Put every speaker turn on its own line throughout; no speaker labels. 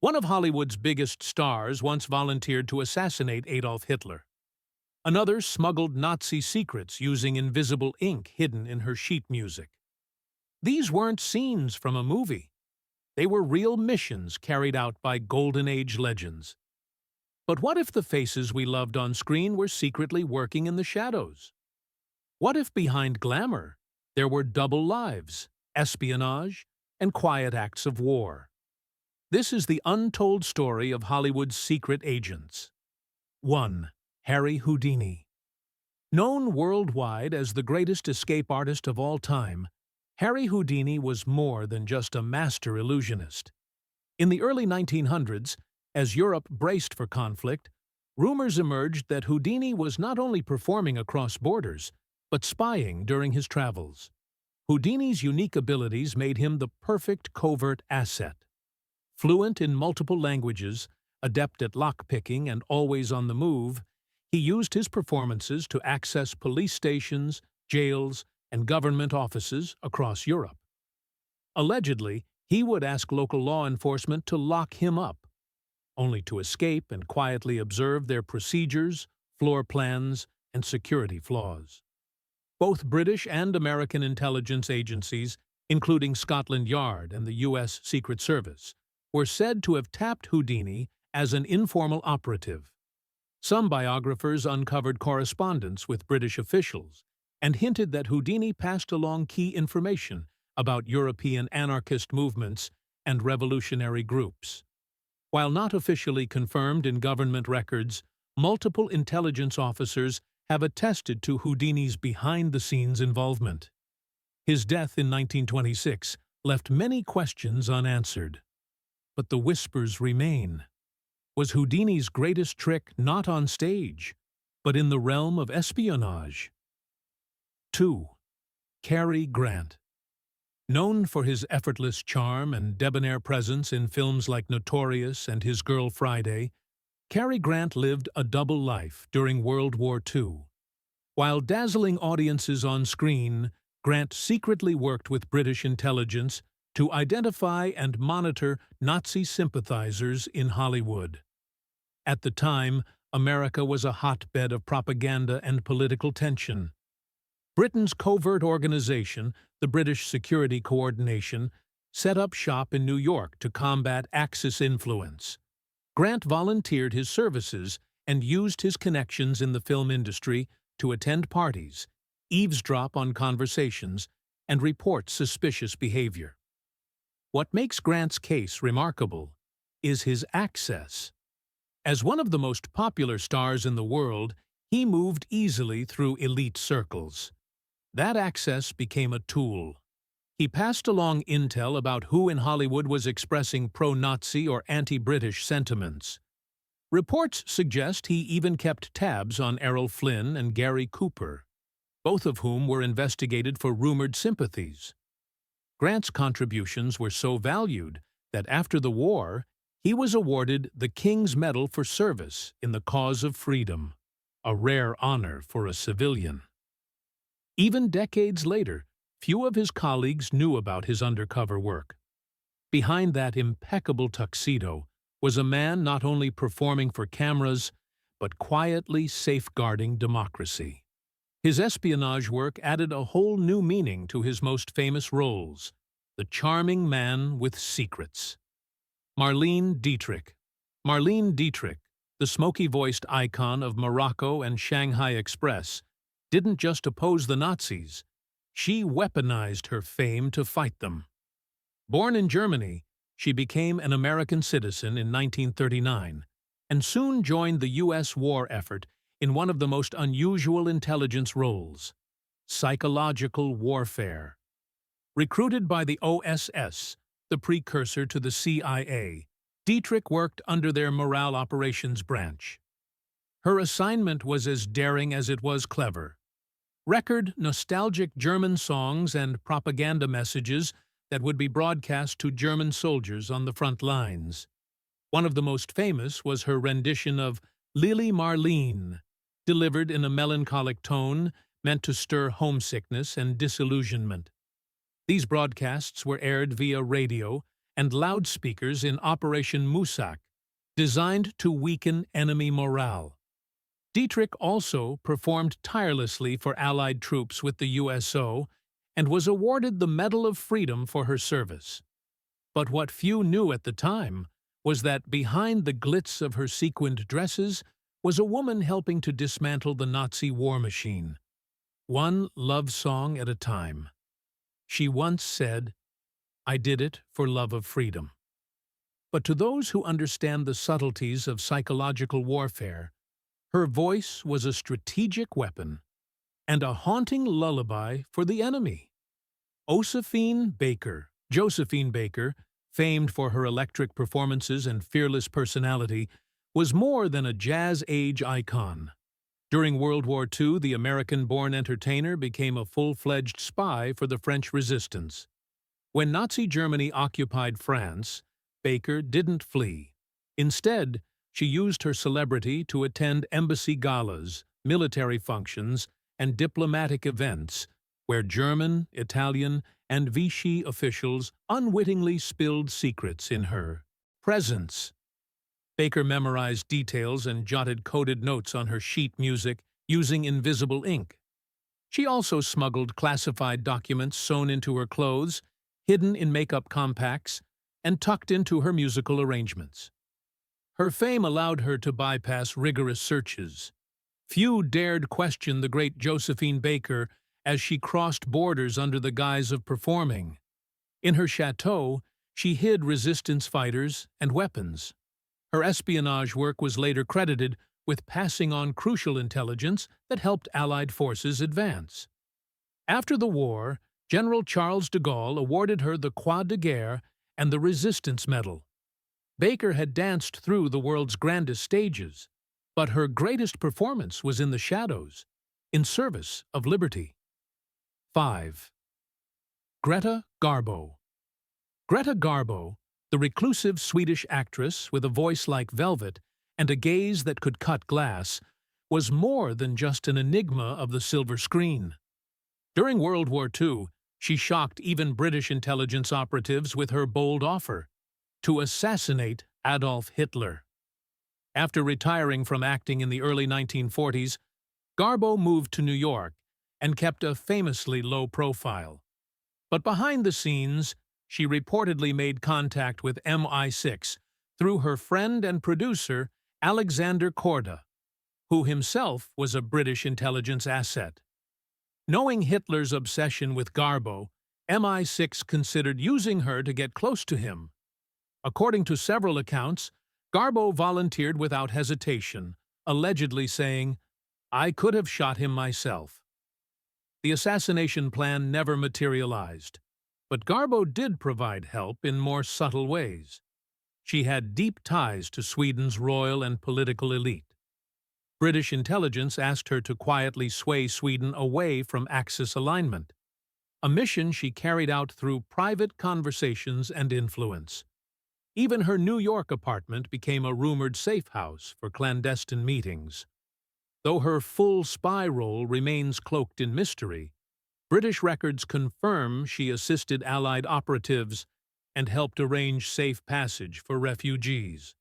One of Hollywood's biggest stars once volunteered to assassinate Adolf Hitler. Another smuggled Nazi secrets using invisible ink hidden in her sheet music. These weren't scenes from a movie. They were real missions carried out by Golden Age legends. But what if the faces we loved on screen were secretly working in the shadows? What if behind glamour there were double lives, espionage, and quiet acts of war? This is the untold story of Hollywood's secret agents. 1. Harry Houdini. Known worldwide as the greatest escape artist of all time, Harry Houdini was more than just a master illusionist. In the early 1900s, as Europe braced for conflict, rumors emerged that Houdini was not only performing across borders, but spying during his travels. Houdini's unique abilities made him the perfect covert asset. Fluent in multiple languages, adept at lockpicking, and always on the move, he used his performances to access police stations, jails, and government offices across Europe. Allegedly, he would ask local law enforcement to lock him up, only to escape and quietly observe their procedures, floor plans, and security flaws. Both British and American intelligence agencies, including Scotland Yard and the U.S. Secret Service, were said to have tapped Houdini as an informal operative. Some biographers uncovered correspondence with British officials and hinted that Houdini passed along key information about European anarchist movements and revolutionary groups. While not officially confirmed in government records, multiple intelligence officers have attested to Houdini's behind-the-scenes involvement. His death in 1926 left many questions unanswered. But the whispers remain. Was Houdini's greatest trick not on stage, but in the realm of espionage? 2. Carrie Grant. Known for his effortless charm and debonair presence in films like Notorious and His Girl Friday, Cary Grant lived a double life during World War II. While dazzling audiences on screen, Grant secretly worked with British intelligence to identify and monitor Nazi sympathizers in Hollywood. At the time, America was a hotbed of propaganda and political tension. Britain's covert organization, the British Security Coordination, set up shop in New York to combat Axis influence. Grant volunteered his services and used his connections in the film industry to attend parties, eavesdrop on conversations, and report suspicious behavior. What makes Grant's case remarkable is his access. As one of the most popular stars in the world, he moved easily through elite circles. That access became a tool. He passed along intel about who in Hollywood was expressing pro-Nazi or anti-British sentiments. Reports suggest he even kept tabs on Errol Flynn and Gary Cooper, both of whom were investigated for rumored sympathies. Grant's contributions were so valued that after the war, he was awarded the King's Medal for Service in the cause of freedom, a rare honor for a civilian. Even decades later, few of his colleagues knew about his undercover work. Behind that impeccable tuxedo was a man not only performing for cameras, but quietly safeguarding democracy. His espionage work added a whole new meaning to his most famous roles, the charming man with secrets. Marlene Dietrich. Marlene Dietrich, the smoky-voiced icon of Morocco and Shanghai Express, didn't just oppose the Nazis, she weaponized her fame to fight them. Born in Germany, she became an American citizen in 1939 and soon joined the U.S. war effort in one of the most unusual intelligence roles, psychological warfare. Recruited by the OSS, the precursor to the CIA, Dietrich worked under their Morale Operations Branch. Her assignment was as daring as it was clever. Record nostalgic German songs and propaganda messages that would be broadcast to German soldiers on the front lines. One of the most famous was her rendition of Lili Marleen, delivered in a melancholic tone meant to stir homesickness and disillusionment. These broadcasts were aired via radio and loudspeakers in Operation Musak, designed to weaken enemy morale. Dietrich also performed tirelessly for Allied troops with the USO and was awarded the Medal of Freedom for her service. But what few knew at the time was that behind the glitz of her sequined dresses was a woman helping to dismantle the Nazi war machine, one love song at a time. She once said, "I did it for love of freedom." But to those who understand the subtleties of psychological warfare, her voice was a strategic weapon and a haunting lullaby for the enemy. Josephine Baker, famed for her electric performances and fearless personality, was more than a jazz-age icon. During World War II, the American-born entertainer became a full-fledged spy for the French resistance. When Nazi Germany occupied France, Baker didn't flee. Instead, she used her celebrity to attend embassy galas, military functions, and diplomatic events where German, Italian, and Vichy officials unwittingly spilled secrets in her presence. Baker memorized details and jotted coded notes on her sheet music using invisible ink. She also smuggled classified documents sewn into her clothes, hidden in makeup compacts, and tucked into her musical arrangements. Her fame allowed her to bypass rigorous searches. Few dared question the great Josephine Baker as she crossed borders under the guise of performing. In her chateau, she hid resistance fighters and weapons. Her espionage work was later credited with passing on crucial intelligence that helped Allied forces advance. After the war, General Charles de Gaulle awarded her the Croix de Guerre and the Resistance Medal. Baker had danced through the world's grandest stages, but her greatest performance was in the shadows, in service of liberty. 5. Greta Garbo. Greta Garbo, the reclusive Swedish actress with a voice like velvet and a gaze that could cut glass, was more than just an enigma of the silver screen. During World War II, she shocked even British intelligence operatives with her bold offer to assassinate Adolf Hitler. After retiring from acting in the early 1940s, Garbo moved to New York and kept a famously low profile. But behind the scenes, she reportedly made contact with MI6 through her friend and producer Alexander Korda, who himself was a British intelligence asset. Knowing Hitler's obsession with Garbo, MI6 considered using her to get close to him. According to several accounts, Garbo volunteered without hesitation, allegedly saying, "I could have shot him myself." The assassination plan never materialized, but Garbo did provide help in more subtle ways. She had deep ties to Sweden's royal and political elite. British intelligence asked her to quietly sway Sweden away from Axis alignment, a mission she carried out through private conversations and influence. Even her New York apartment became a rumored safe house for clandestine meetings. Though her full spy role remains cloaked in mystery, British records confirm she assisted Allied operatives and helped arrange safe passage for refugees.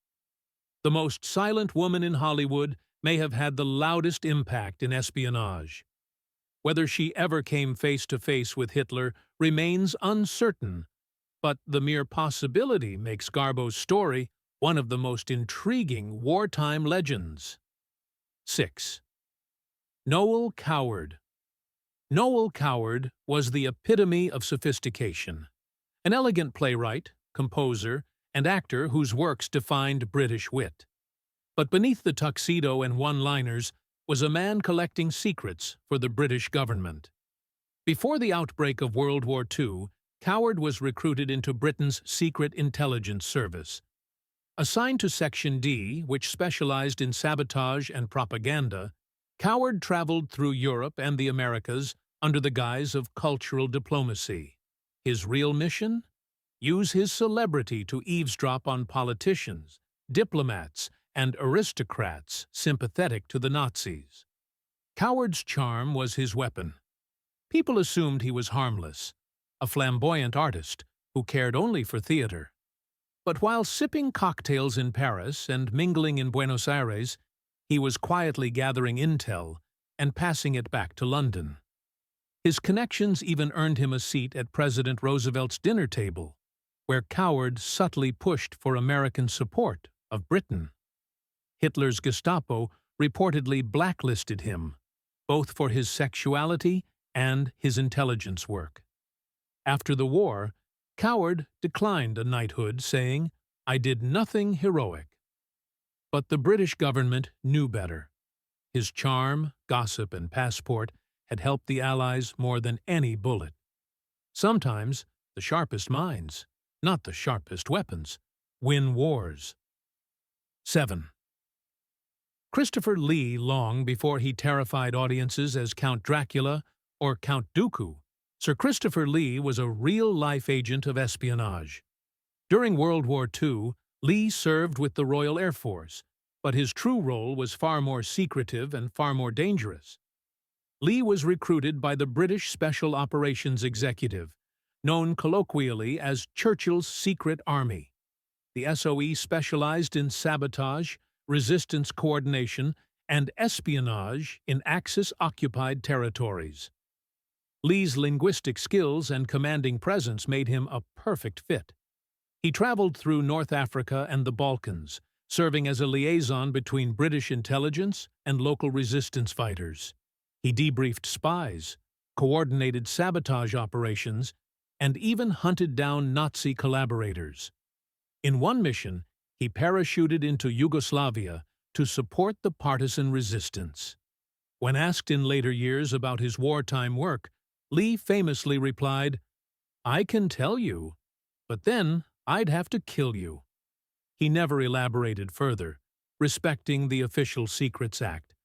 The most silent woman in Hollywood may have had the loudest impact in espionage. Whether she ever came face-to-face with Hitler remains uncertain, but the mere possibility makes Garbo's story one of the most intriguing wartime legends. 6. Noel Coward. Noel Coward was the epitome of sophistication, an elegant playwright, composer, and actor whose works defined British wit. But beneath the tuxedo and one-liners was a man collecting secrets for the British government. Before the outbreak of World War II, Coward was recruited into Britain's Secret Intelligence Service. Assigned to Section D, which specialized in sabotage and propaganda, Coward traveled through Europe and the Americas under the guise of cultural diplomacy. His real mission? Use his celebrity to eavesdrop on politicians, diplomats, and aristocrats sympathetic to the Nazis. Coward's charm was his weapon. People assumed he was harmless, a flamboyant artist who cared only for theater. But while sipping cocktails in Paris and mingling in Buenos Aires, he was quietly gathering intel and passing it back to London. His connections even earned him a seat at President Roosevelt's dinner table, where Coward subtly pushed for American support of Britain. Hitler's Gestapo reportedly blacklisted him, both for his sexuality and his intelligence work. After the war, Coward declined a knighthood, saying, "I did nothing heroic." But the British government knew better. His charm, gossip, and passport had helped the Allies more than any bullet. Sometimes the sharpest minds, not the sharpest weapons, win wars. 7. Christopher Lee, long before he terrified audiences as Count Dracula or Count Dooku, Sir Christopher Lee was a real-life agent of espionage. During World War II, Lee served with the Royal Air Force, but his true role was far more secretive and far more dangerous. Lee was recruited by the British Special Operations Executive, known colloquially as Churchill's Secret Army. The SOE specialized in sabotage, resistance coordination, and espionage in Axis-occupied territories. Lee's linguistic skills and commanding presence made him a perfect fit. He traveled through North Africa and the Balkans, serving as a liaison between British intelligence and local resistance fighters. He debriefed spies, coordinated sabotage operations, and even hunted down Nazi collaborators. In one mission, he parachuted into Yugoslavia to support the partisan resistance. When asked in later years about his wartime work, Lee famously replied, "I can tell you, but then I'd have to kill you." He never elaborated further, respecting the Official Secrets Act,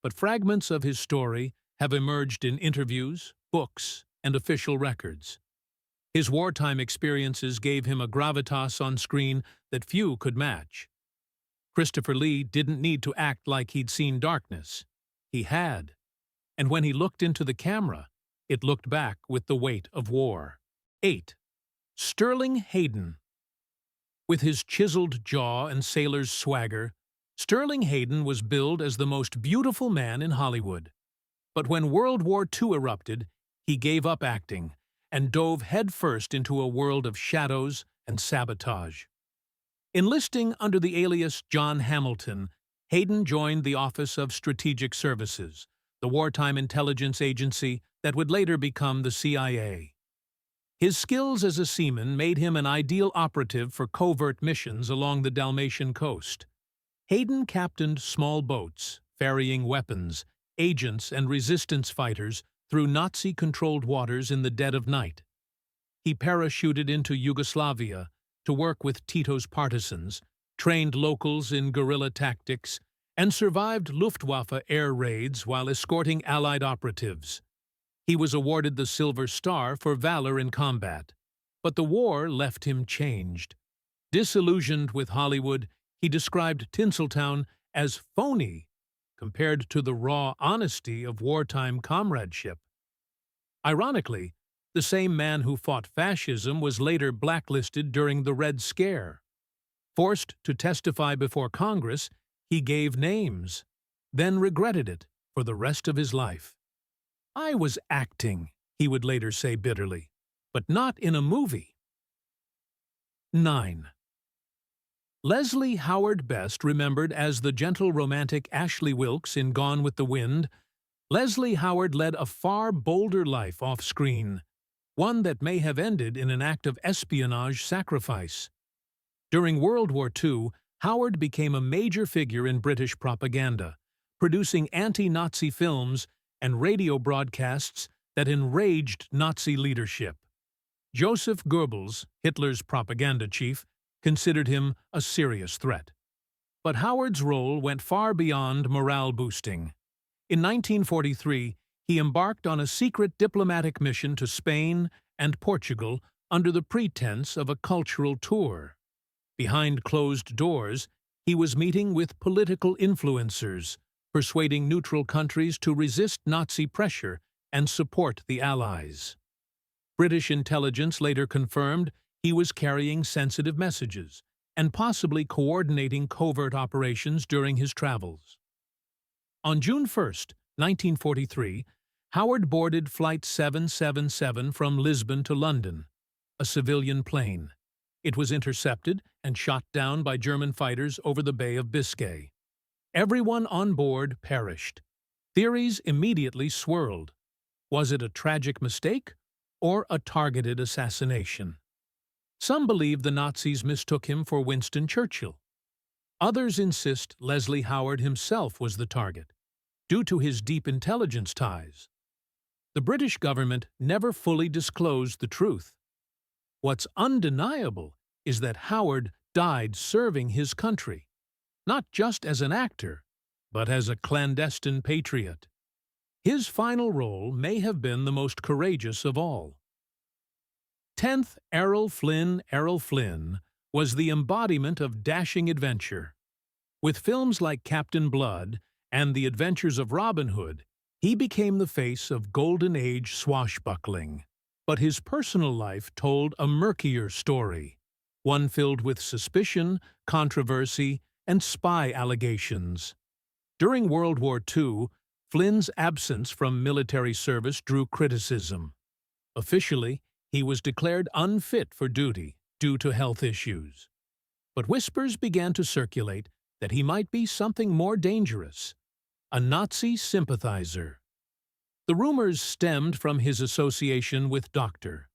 but fragments of his story have emerged in interviews, books, and official records. His wartime experiences gave him a gravitas on screen that few could match. Christopher Lee didn't need to act like he'd seen darkness. He had. And when he looked into the camera, it looked back with the weight of war. 8. Sterling Hayden. With his chiseled jaw and sailor's swagger, Sterling Hayden was billed as the most beautiful man in Hollywood. But when World War II erupted, he gave up acting and dove headfirst into a world of shadows and sabotage. Enlisting under the alias John Hamilton, Hayden joined the Office of Strategic Services, the wartime intelligence agency that would later become the CIA. His skills as a seaman made him an ideal operative for covert missions along the Dalmatian coast. Hayden captained small boats, ferrying weapons, agents, and resistance fighters through Nazi-controlled waters in the dead of night. He parachuted into Yugoslavia to work with Tito's partisans, trained locals in guerrilla tactics, and survived Luftwaffe air raids while escorting Allied operatives. He was awarded the Silver Star for valor in combat, but the war left him changed. Disillusioned with Hollywood, he described Tinseltown as phony compared to the raw honesty of wartime comradeship. Ironically, the same man who fought fascism was later blacklisted during the Red Scare. Forced to testify before Congress, he gave names, then regretted it for the rest of his life. "I was acting," he would later say bitterly, "but not in a movie." 9. Leslie Howard Best, remembered as the gentle romantic Ashley Wilkes in Gone with the Wind, Leslie Howard led a far bolder life off-screen, one that may have ended in an act of espionage sacrifice. During World War II, Howard became a major figure in British propaganda, producing anti-Nazi films and radio broadcasts that enraged Nazi leadership. Joseph Goebbels, Hitler's propaganda chief, considered him a serious threat. But Howard's role went far beyond morale boosting. In 1943, he embarked on a secret diplomatic mission to Spain and Portugal under the pretense of a cultural tour. Behind closed doors, he was meeting with political influencers, persuading neutral countries to resist Nazi pressure and support the Allies. British intelligence later confirmed he was carrying sensitive messages, and possibly coordinating covert operations during his travels. On June 1, 1943, Howard boarded Flight 777 from Lisbon to London, a civilian plane. It was intercepted and shot down by German fighters over the Bay of Biscay. Everyone on board perished. Theories immediately swirled. Was it a tragic mistake or a targeted assassination? Some believe the Nazis mistook him for Winston Churchill. Others insist Leslie Howard himself was the target, due to his deep intelligence ties. The British government never fully disclosed the truth. What's undeniable is that Howard died serving his country, not just as an actor, but as a clandestine patriot. His final role may have been the most courageous of all. 10th, Errol Flynn. Errol Flynn was the embodiment of dashing adventure. With films like Captain Blood and The Adventures of Robin Hood, he became the face of Golden Age swashbuckling. But his personal life told a murkier story, one filled with suspicion, controversy, and spy allegations. During World War II, Flynn's absence from military service drew criticism. Officially, he was declared unfit for duty due to health issues. But whispers began to circulate that he might be something more dangerous, a Nazi sympathizer. The rumors stemmed from his association with Dr.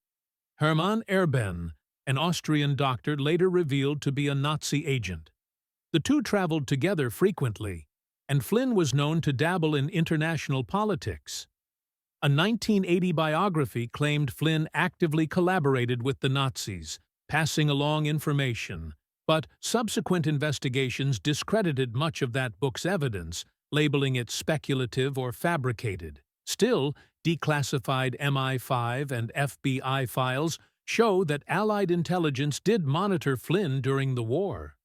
Hermann Erben, an Austrian doctor later revealed to be a Nazi agent. The two traveled together frequently, and Flynn was known to dabble in international politics. A 1980 biography claimed Flynn actively collaborated with the Nazis, passing along information, but subsequent investigations discredited much of that book's evidence, labeling it speculative or fabricated. Still, declassified MI5 and FBI files show that Allied intelligence did monitor Flynn during the war.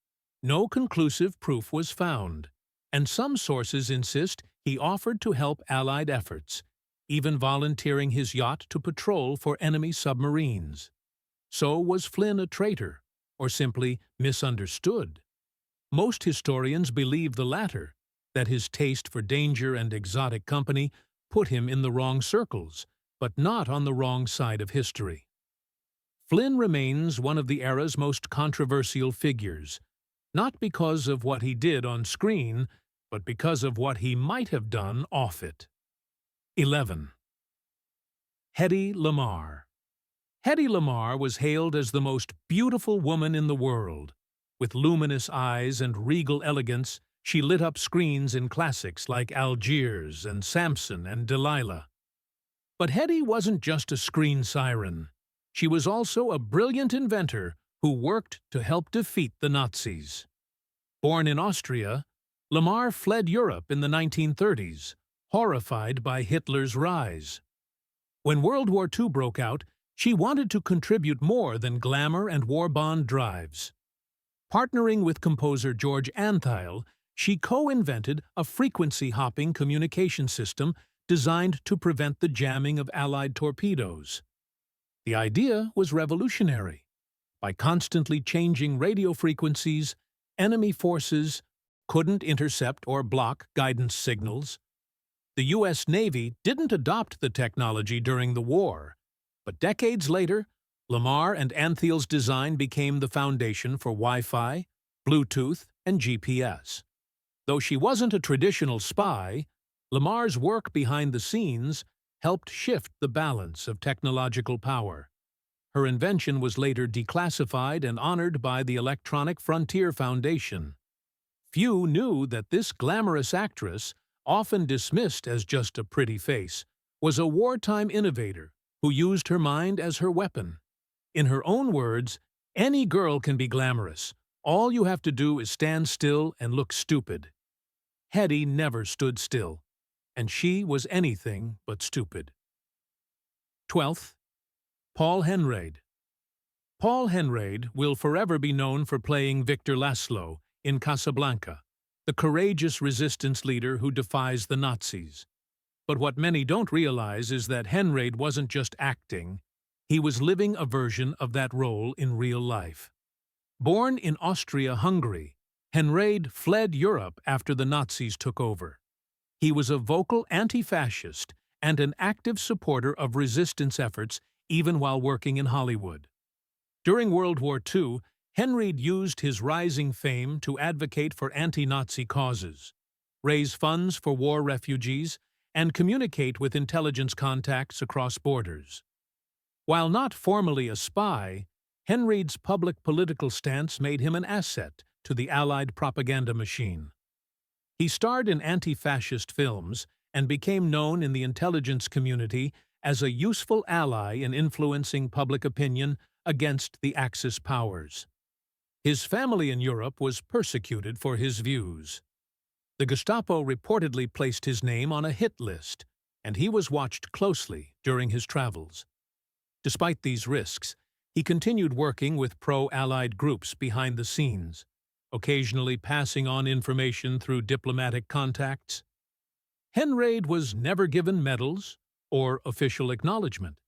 No conclusive proof was found, and some sources insist he offered to help Allied efforts, even volunteering his yacht to patrol for enemy submarines. So was Flynn a traitor, or simply misunderstood? Most historians believe the latter, that his taste for danger and exotic company put him in the wrong circles, but not on the wrong side of history. Flynn remains one of the era's most controversial figures, not because of what he did on screen, but because of what he might have done off it. 11. Hedi Lamar. Hedi Lamar was hailed as the most beautiful woman in the world. With luminous eyes and regal elegance, she lit up screens in classics like Algiers and Samson and Delilah. But Hedi wasn't just a screen siren. She was also a brilliant inventor who worked to help defeat the Nazis. Born in Austria, Lamar fled Europe in the 1930s, horrified by Hitler's rise. When World War II broke out, she wanted to contribute more than glamour and war-bond drives. Partnering with composer George Antheil, she co-invented a frequency-hopping communication system designed to prevent the jamming of Allied torpedoes. The idea was revolutionary. By constantly changing radio frequencies, enemy forces couldn't intercept or block guidance signals. The U.S. Navy didn't adopt the technology during the war, but decades later, Lamar and Antheil's design became the foundation for Wi-Fi, Bluetooth, and GPS. Though she wasn't a traditional spy, Lamar's work behind the scenes helped shift the balance of technological power. Her invention was later declassified and honored by the Electronic Frontier Foundation. Few knew that this glamorous actress, often dismissed as just a pretty face, was a wartime innovator who used her mind as her weapon. In her own words, "Any girl can be glamorous. All you have to do is stand still and look stupid." Hedi never stood still, and she was anything but stupid. 12th, Paul Henried. Paul Henried will forever be known for playing Victor Laszlo in Casablanca, the courageous resistance leader who defies the Nazis. But what many don't realize is that Henried wasn't just acting, he was living a version of that role in real life. Born in Austria-Hungary, Henried fled Europe after the Nazis took over. He was a vocal anti-fascist and an active supporter of resistance efforts even while working in Hollywood. During World War II, Henried used his rising fame to advocate for anti-Nazi causes, raise funds for war refugees, and communicate with intelligence contacts across borders. While not formally a spy, Henried's public political stance made him an asset to the Allied propaganda machine. He starred in anti-fascist films and became known in the intelligence community as a useful ally in influencing public opinion against the Axis powers. His family in Europe was persecuted for his views. The Gestapo reportedly placed his name on a hit list, and he was watched closely during his travels. Despite these risks, he continued working with pro-Allied groups behind the scenes, occasionally passing on information through diplomatic contacts. Henried was never given medals or official acknowledgement,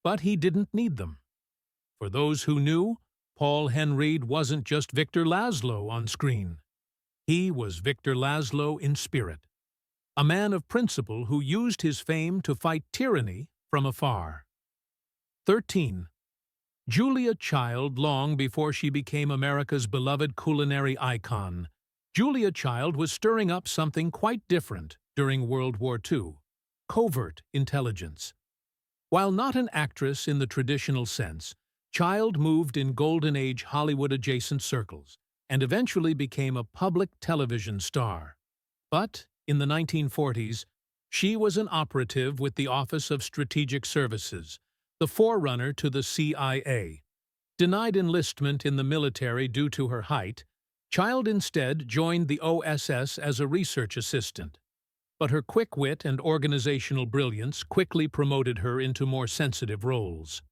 but he didn't need them. For those who knew, Paul Henried wasn't just Victor Laszlo on screen. He was Victor Laszlo in spirit, a man of principle who used his fame to fight tyranny from afar. 13. Julia Child. Long before she became America's beloved culinary icon, Julia Child was stirring up something quite different during World War II: covert intelligence. While not an actress in the traditional sense, Child moved in Golden Age Hollywood-adjacent circles and eventually became a public television star. But, in the 1940s, she was an operative with the Office of Strategic Services, the forerunner to the CIA. Denied enlistment in the military due to her height, Child instead joined the OSS as a research assistant. But her quick wit and organizational brilliance quickly promoted her into more sensitive roles.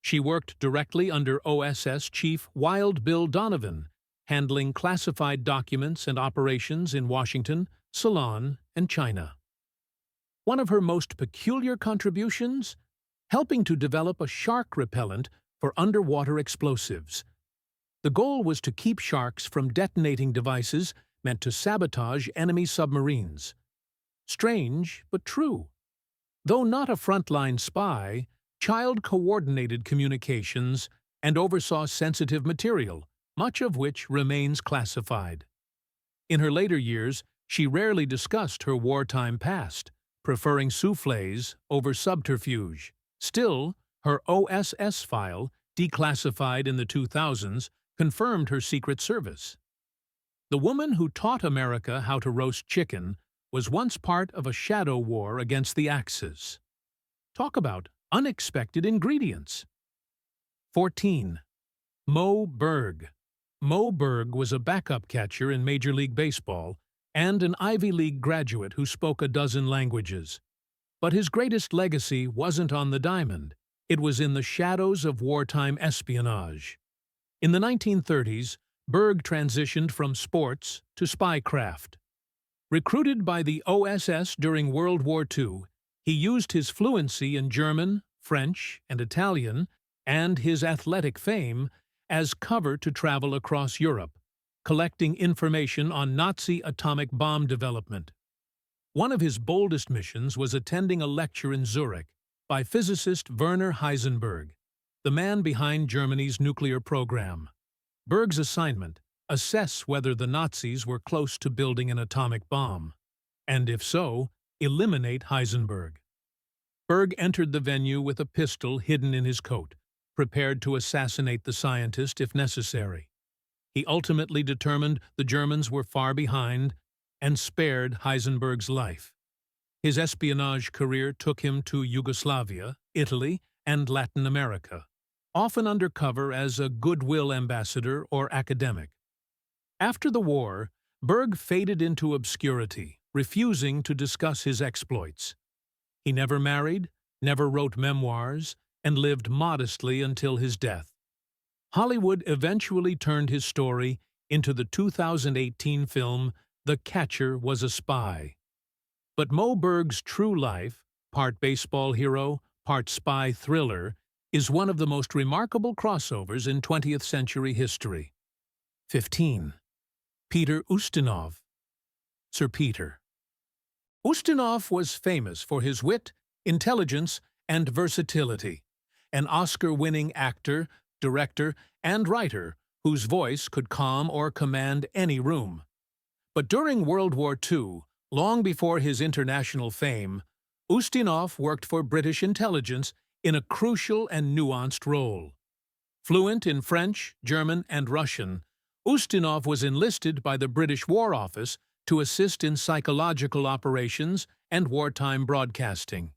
She worked directly under OSS Chief Wild Bill Donovan, handling classified documents and operations in Washington, Ceylon, and China. One of her most peculiar contributions? Helping to develop a shark repellent for underwater explosives. The goal was to keep sharks from detonating devices meant to sabotage enemy submarines. Strange, but true. Though not a frontline spy, Child coordinated communications and oversaw sensitive material, much of which remains classified. In her later years, she rarely discussed her wartime past, preferring soufflés over subterfuge. Still, her OSS file, declassified in the 2000s, confirmed her Secret Service. The woman who taught America how to roast chicken was once part of a shadow war against the Axis. Talk about unexpected ingredients. 14. Moberg. Moberg was a backup catcher in Major League Baseball and an Ivy League graduate who spoke a dozen languages. But his greatest legacy wasn't on the diamond. It was in the shadows of wartime espionage. In the 1930s, Berg transitioned from sports to spycraft. Recruited by the OSS during World War II, he used his fluency in German, French, and Italian, and his athletic fame, as cover to travel across Europe, collecting information on Nazi atomic bomb development. One of his boldest missions was attending a lecture in Zurich by physicist Werner Heisenberg, the man behind Germany's nuclear program. Berg's assignment: assess whether the Nazis were close to building an atomic bomb, and if so, eliminate Heisenberg. Berg entered the venue with a pistol hidden in his coat, prepared to assassinate the scientist if necessary. He ultimately determined the Germans were far behind and spared Heisenberg's life. His espionage career took him to Yugoslavia, Italy, and Latin America, often undercover as a goodwill ambassador or academic. After the war, Berg faded into obscurity, refusing to discuss his exploits. He never married, never wrote memoirs, and lived modestly until his death. Hollywood eventually turned his story into the 2018 film The Catcher Was a Spy. But Moberg's true life, part baseball hero, part spy thriller, is one of the most remarkable crossovers in 20th century history. 15. Peter Ustinov. Sir Peter. Ustinov was famous for his wit, intelligence, and versatility, an Oscar-winning actor, director, and writer whose voice could calm or command any room. But during World War II, long before his international fame, Ustinov worked for British intelligence in a crucial and nuanced role. Fluent in French, German, and Russian, Ustinov was enlisted by the British War Office to assist in psychological operations and wartime broadcasting.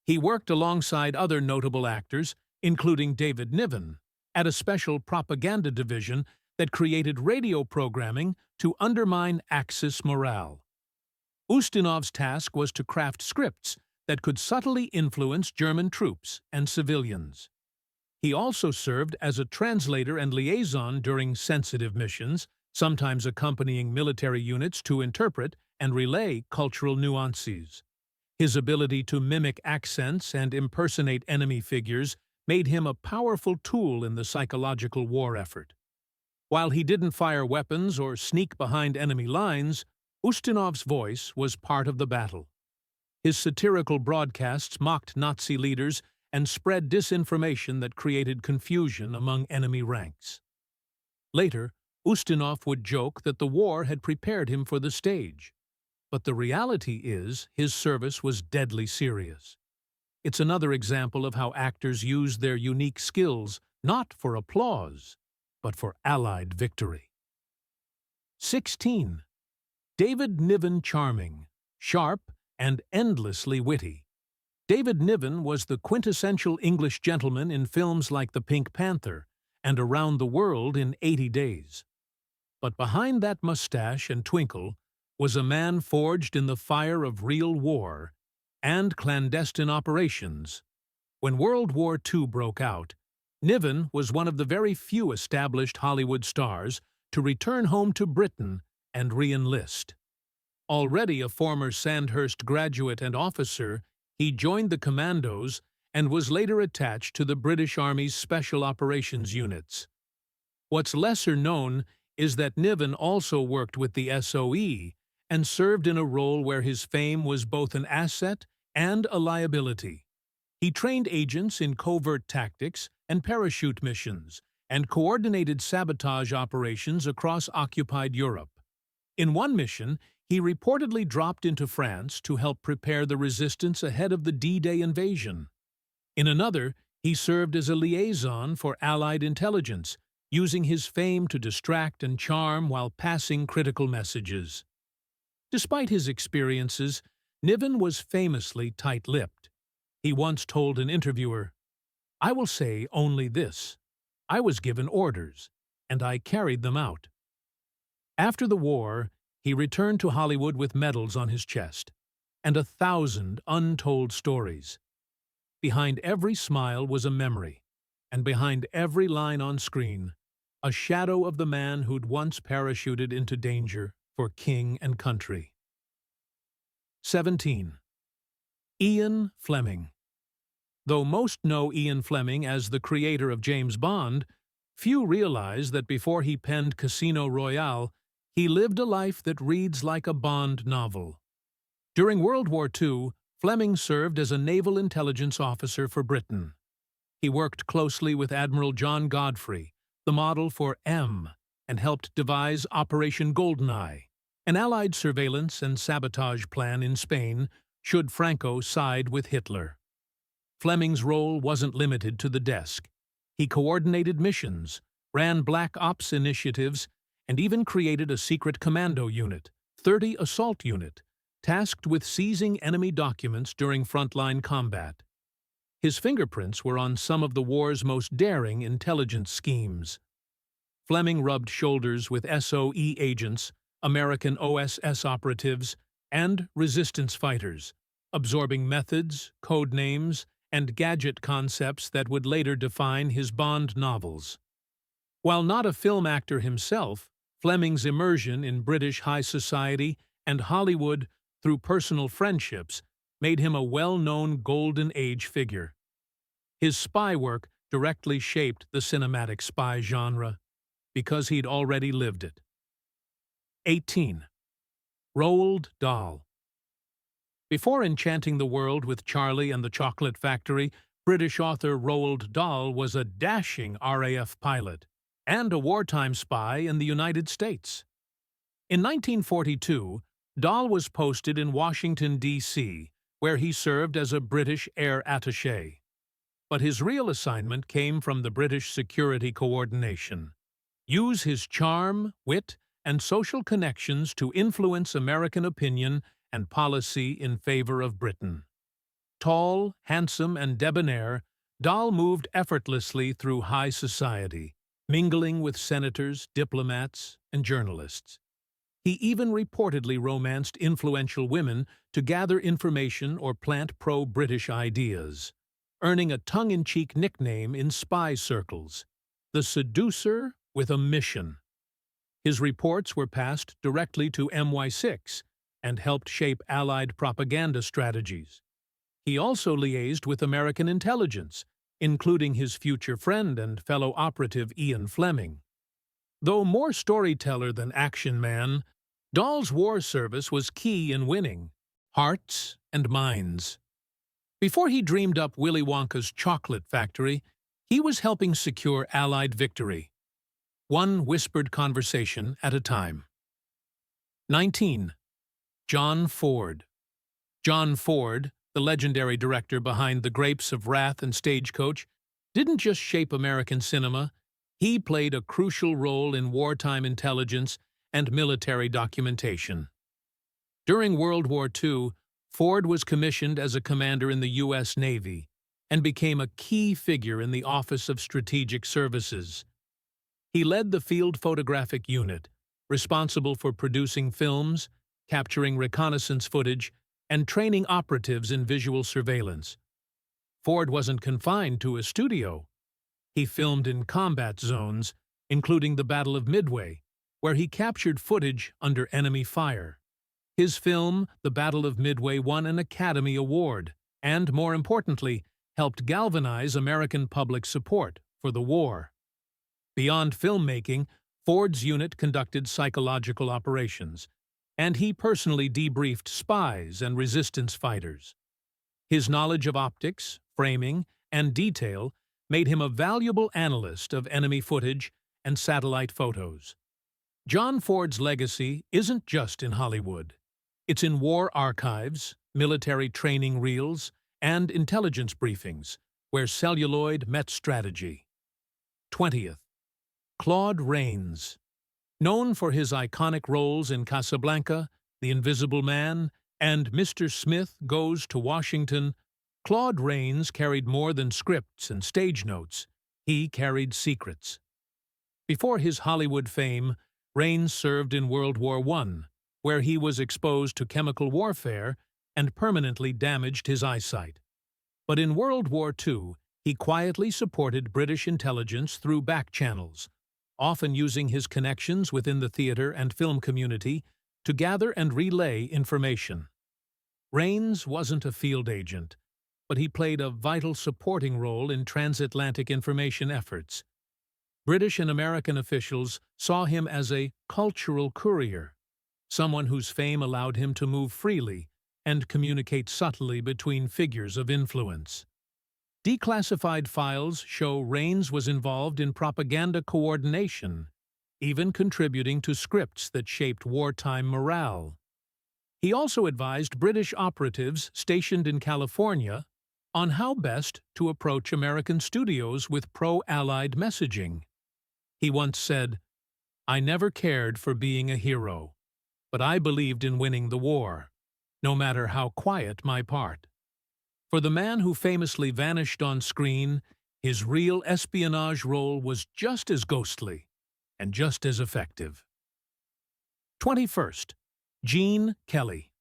He worked alongside other notable actors, including David Niven, at a special propaganda division that created radio programming to undermine Axis morale. Ustinov's task was to craft scripts that could subtly influence German troops and civilians. He also served as a translator and liaison during sensitive missions, sometimes accompanying military units to interpret and relay cultural nuances. His ability to mimic accents and impersonate enemy figures made him a powerful tool in the psychological war effort. While he didn't fire weapons or sneak behind enemy lines, Ustinov's voice was part of the battle. His satirical broadcasts mocked Nazi leaders and spread disinformation that created confusion among enemy ranks. Later, Ustinov would joke that the war had prepared him for the stage. But the reality is, his service was deadly serious. It's another example of how actors use their unique skills not for applause, but for Allied victory. 16. David Niven. Charming, sharp, and endlessly witty. David Niven was the quintessential English gentleman in films like The Pink Panther and Around the World in 80 Days. But behind that mustache and twinkle was a man forged in the fire of real war and clandestine operations. When World War II broke out, Niven was one of the very few established Hollywood stars to return home to Britain and re-enlist. Already a former Sandhurst graduate and officer, he joined the Commandos and was later attached to the British Army's Special Operations Units. What's lesser known is that Niven also worked with the SOE and served in a role where his fame was both an asset and a liability. He trained agents in covert tactics and parachute missions and coordinated sabotage operations across occupied Europe. In one mission, he reportedly dropped into France to help prepare the resistance ahead of the D-Day invasion. In another, he served as a liaison for Allied intelligence, using his fame to distract and charm while passing critical messages. Despite his experiences, Niven was famously tight-lipped. He once told an interviewer, "I will say only this. I was given orders, and I carried them out." After the war, he returned to Hollywood with medals on his chest and 1,000 untold stories. Behind every smile was a memory, and behind every line on screen, a shadow of the man who'd once parachuted into danger for king and country. 17. Ian Fleming. Though most know Ian Fleming as the creator of James Bond, few realize that before he penned Casino Royale, he lived a life that reads like a Bond novel. During World War II, Fleming served as a naval intelligence officer for Britain. He worked closely with Admiral John Godfrey, the model for M, and helped devise Operation Goldeneye, an Allied surveillance and sabotage plan in Spain should Franco side with Hitler. Fleming's role wasn't limited to the desk. He coordinated missions, ran Black Ops initiatives, and even created a secret commando unit, 30 Assault Unit, tasked with seizing enemy documents during frontline combat. His fingerprints were on some of the war's most daring intelligence schemes. Fleming rubbed shoulders with SOE agents, American OSS operatives, and resistance fighters, absorbing methods, code names, and gadget concepts that would later define his Bond novels. While not a film actor himself, Fleming's immersion in British high society and Hollywood through personal friendships made him a well-known Golden Age figure. His spy work directly shaped the cinematic spy genre because he'd already lived it. 18. Roald Dahl. Before enchanting the world with Charlie and the Chocolate Factory, British author Roald Dahl was a dashing RAF pilot and a wartime spy in the United States. In 1942, Dahl was posted in Washington, D.C., where he served as a British air attaché. But his real assignment came from the British Security Coordination. Use his charm, wit, and social connections to influence American opinion and policy in favor of Britain. Tall, handsome, and debonair, Dahl moved effortlessly through high society, mingling with senators, diplomats, and journalists. He even reportedly romanced influential women to gather information or plant pro-British ideas, earning a tongue-in-cheek nickname in spy circles, the seducer with a mission. His reports were passed directly to MI6 and helped shape Allied propaganda strategies. He also liaised with American intelligence, including his future friend and fellow operative Ian Fleming. Though more storyteller than action man, Dahl's war service was key in winning hearts and minds. Before he dreamed up Willy Wonka's chocolate factory, he was helping secure Allied victory, one whispered conversation at a time. 19. John Ford. John Ford, the legendary director behind The Grapes of Wrath and Stagecoach, didn't just shape American cinema, he played a crucial role in wartime intelligence and military documentation. During World War II, Ford was commissioned as a commander in the U.S. Navy and became a key figure in the Office of Strategic Services. He led the Field Photographic Unit, responsible for producing films, capturing reconnaissance footage, and training operatives in visual surveillance. Ford wasn't confined to a studio. He filmed in combat zones, including the Battle of Midway, where he captured footage under enemy fire. His film, The Battle of Midway, won an Academy Award and, more importantly, helped galvanize American public support for the war. Beyond filmmaking, Ford's unit conducted psychological operations, and he personally debriefed spies and resistance fighters. His knowledge of optics, framing, and detail made him a valuable analyst of enemy footage and satellite photos. John Ford's legacy isn't just in Hollywood. It's in war archives, military training reels, and intelligence briefings, where celluloid met strategy. 20th. Claude Reigns. Known for his iconic roles in Casablanca, The Invisible Man, and Mr. Smith Goes to Washington, Claude Reigns carried more than scripts and stage notes. He carried secrets. Before his Hollywood fame, Reigns served in World War I, where he was exposed to chemical warfare and permanently damaged his eyesight. But in World War II, he quietly supported British intelligence through back channels, often using his connections within the theater and film community to gather and relay information. Reigns wasn't a field agent, but he played a vital supporting role in transatlantic information efforts. British and American officials saw him as a cultural courier, someone whose fame allowed him to move freely and communicate subtly between figures of influence. Declassified files show Reigns was involved in propaganda coordination, even contributing to scripts that shaped wartime morale. He also advised British operatives stationed in California on how best to approach American studios with pro-Allied messaging. He once said, "I never cared for being a hero, but I believed in winning the war, no matter how quiet my part." For the man who famously vanished on screen, his real espionage role was just as ghostly and just as effective. 21st. Gene Kelly.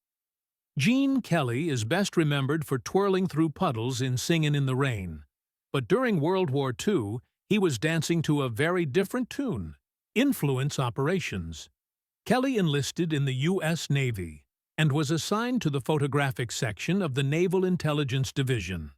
Gene Kelly is best remembered for twirling through puddles in Singin' in the Rain, but during World War II, he was dancing to a very different tune, Influence Operations. Kelly enlisted in the U.S. Navy and was assigned to the photographic section of the Naval Intelligence Division.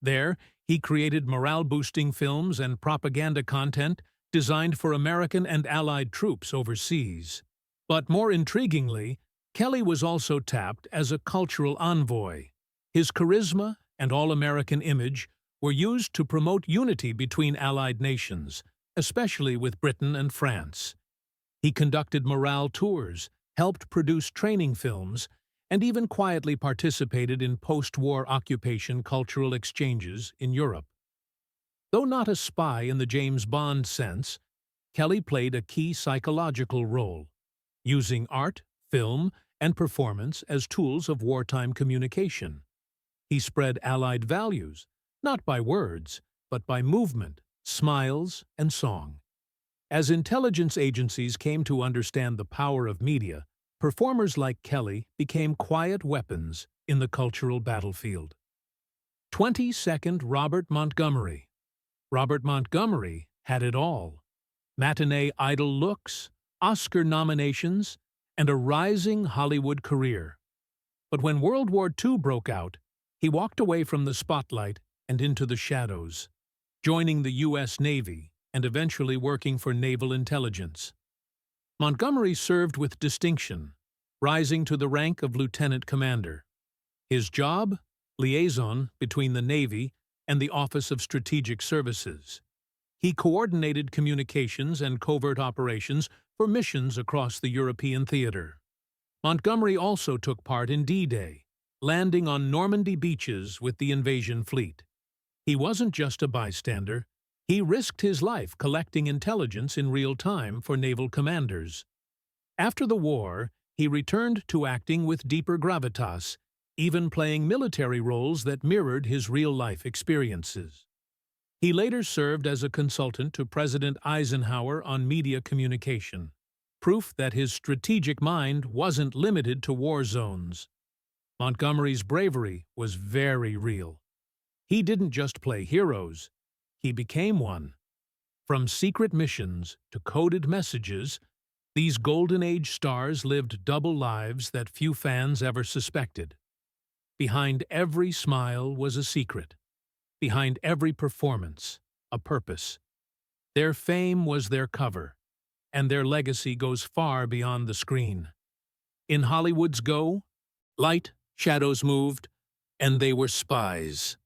There, he created morale-boosting films and propaganda content designed for American and Allied troops overseas. But more intriguingly, Kelly was also tapped as a cultural envoy. His charisma and all-American image were used to promote unity between Allied nations, especially with Britain and France. He conducted morale tours, helped produce training films, and even quietly participated in post-war occupation cultural exchanges in Europe. Though not a spy in the James Bond sense, Kelly played a key psychological role, using art, film, and performance as tools of wartime communication. He spread Allied values, not by words, but by movement, smiles, and song. As intelligence agencies came to understand the power of media, performers like Kelly became quiet weapons in the cultural battlefield. 22nd Robert Montgomery. Robert Montgomery had it all. Matinee idol looks, Oscar nominations, and a rising Hollywood career. But when World War II broke out, he walked away from the spotlight and into the shadows, joining the U.S. Navy and eventually working for naval intelligence. Montgomery served with distinction, rising to the rank of lieutenant commander. His job? Liaison between the Navy and the Office of Strategic Services. He coordinated communications and covert operations for missions across the European theater. Montgomery also took part in D-Day, landing on Normandy beaches with the invasion fleet. He wasn't just a bystander. He risked his life collecting intelligence in real time for naval commanders. After the war, he returned to acting with deeper gravitas, even playing military roles that mirrored his real-life experiences. He later served as a consultant to President Eisenhower on media communication, proof that his strategic mind wasn't limited to war zones. Montgomery's bravery was very real. He didn't just play heroes, he became one. From secret missions to coded messages, these Golden Age stars lived double lives that few fans ever suspected. Behind every smile was a secret. Behind every performance, a purpose. Their fame was their cover, and their legacy goes far beyond the screen. In Hollywood's Go, light, shadows moved, and they were spies.